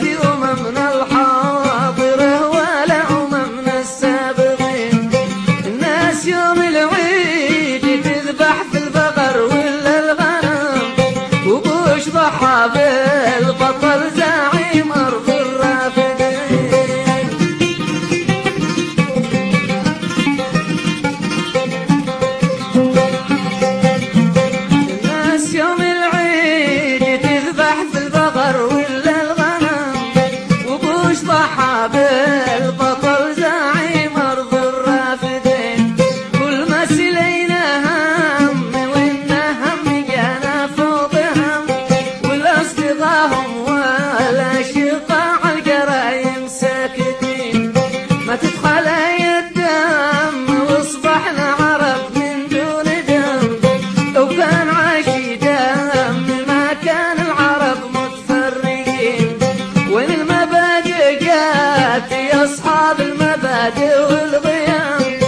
في أممنا الحاضرة ولا أممنا السابقين. الناس يوم العيد تذبح في البقر ولا الغنم، وبوش ضحى بالبطل زعيم أرض الرافدين. الناس يوم العيد تذبح في البقر ولا الغنم، وبوش ضحى بالبطل زعيم أرض الرافدين. كل ما سلينا هم وإن هم جانا فوق هم، والأصدقاهم والأشقاء عالجرايم ساكتين. ما تدخل الدم واصبحنا عرب من دون دم، لو كان عاشي دم ما كان العرب متفرقين. وين المبادئ جات يا أصحاب المبادئ والقيم،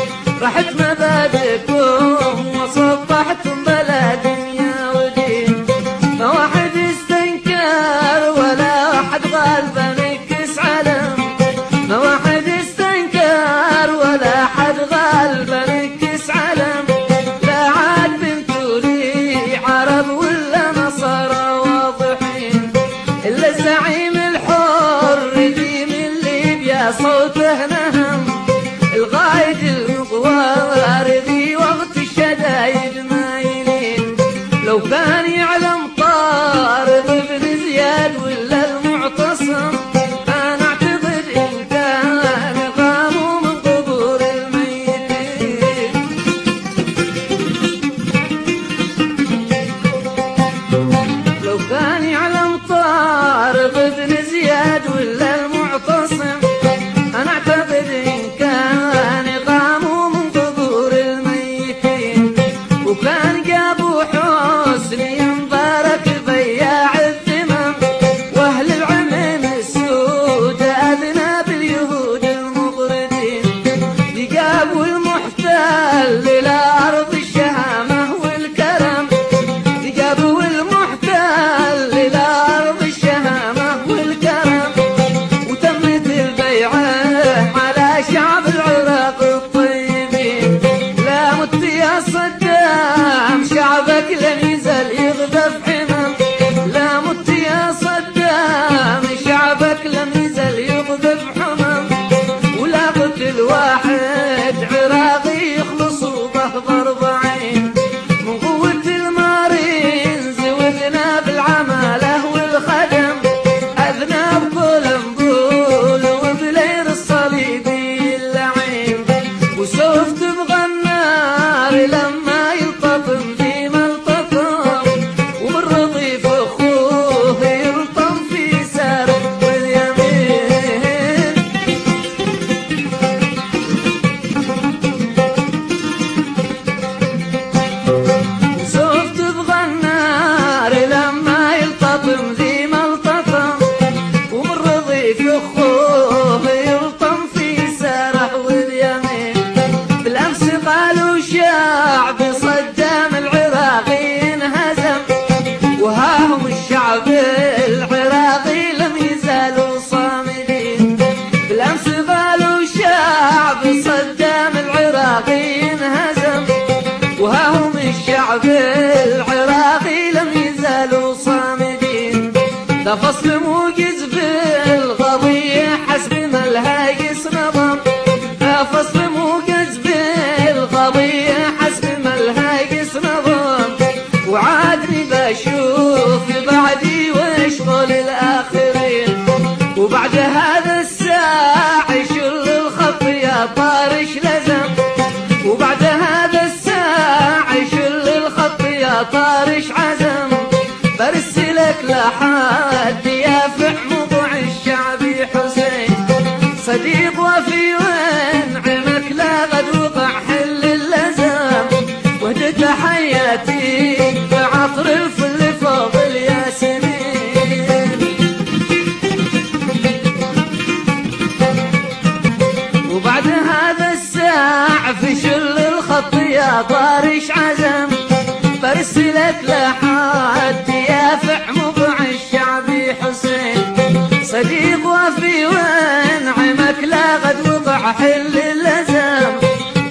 راحت مبادئكم وصبحتم بلا دنيا ودين. ما واحد استنكر ولا واحد غالب نكس علم، ما واحد استنكر ولا حد غالب نكس علم. لا عاد بنتو لي عرب ولا نصارى واضحين، إلا الزعيم الحر ذي من ليبيا صوته نهم. القائد المغوار ذي وقت الشدايد ما يلين، لو كان يعلم طارق بن زياد ولا المعتصم، أنا أعتقد إن كان قاموا من قبور الميتين. لو كان يعلم طارق بن زياد ولا المعتصم، أنا أعتقد إن كان قاموا من قبور الميتين. وكان جابوا حسني مبارك بياع الثمم، وأهل العمم السود أذناب اليهود المغردين. جابوا المحتل إلى أرض الشهامة والكرم، جابوا المحتل إلى أرض الشهامة والكرم. وتمت البيعة على شعب العراق الطيبين. لا مت يا صدام شعبك لن يزال يغذف حمم، لا مت يا صدام شعبك لن يزال يغذف حمم. ولا قتل واحد عراقي يخلص وبه ضرب عين، من قوة المارينز وذناب العمالة والخدم. أذناب كولمبول وبلير الصليبي اللعين، وسوف تبغى النار لما يلتطم في ملتطم، وبالرضيف أخوه يلطم في سارق واليمين. وسوف تبغى النار لما يلتطم ذي ملتطم، وبالرضيف أخوه يلطم في سارح واليمين. بالأمس قالوا شعب صدام العراقي انهزم، وها هم الشعب العراقي لم يزالوا صامدين. بالأمس قالوا شعب صدام العراقي انهزم، وها هم الشعب العراقي لم يزالوا صامدين. ده فصل موجز بالقضية حسب ما الهاجس نظم، ده فصل موجز بالقضية حسب ما الهاجس نظم. وعادني بشوف بعدي واشغل الآخرين، وبعد هذا الساعة شل الخط يا طارش لزم، وبعد هذا الساعة شل الخط يا طارش عزم. برسلك لحد يافع موضوع الشعبي حسين، صديق وفي وانعمك لا قد وقع حل اللزم. وهدت حياتي بعطر الفل فوق الياسمين، وبعد هذا الساعة في شل الخط يا طارش عزم. برسلك لحد يافع موضوع الشعبي حسين، صديق ربي وانعمك لا قد وقع حل اللزام،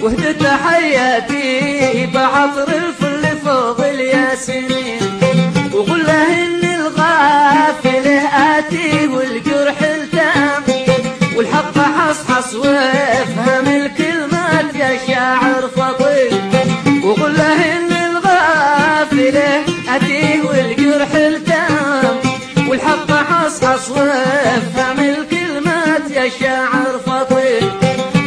وهدت حياتي بعطر الفل فوق الياسمين، وقل له ان الغافله اتي والجرح التام، والحق حصحص وافهم الكلمات يا شاعر فطين، وقل له ان الغافله اتي والجرح التام، والحق حصحص وافهم الكلمات يا شاعر فطين،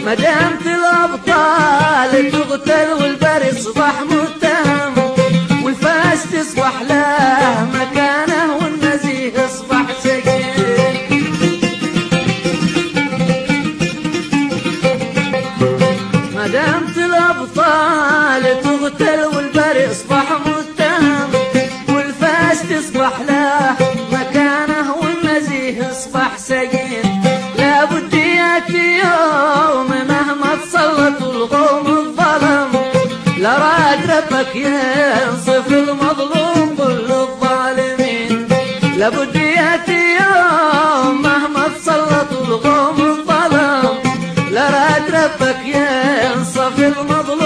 ما دامت الابطال تقتل والبري يصبح متهم، والفاس تصبح له مكانه والنزيه يصبح سجين. ما دامت الابطال تقتل والبري يصبح متهم، والفاس تصبح له مكانه والنزيه يصبح سجين. لابد ياتي يوم مهما تسلط القوم الظلم، لراد ربك ينصف المظلوم كل الظالمين. لابد ياتي يوم مهما تسلط القوم الظلم، لراد ربك ينصف المظلوم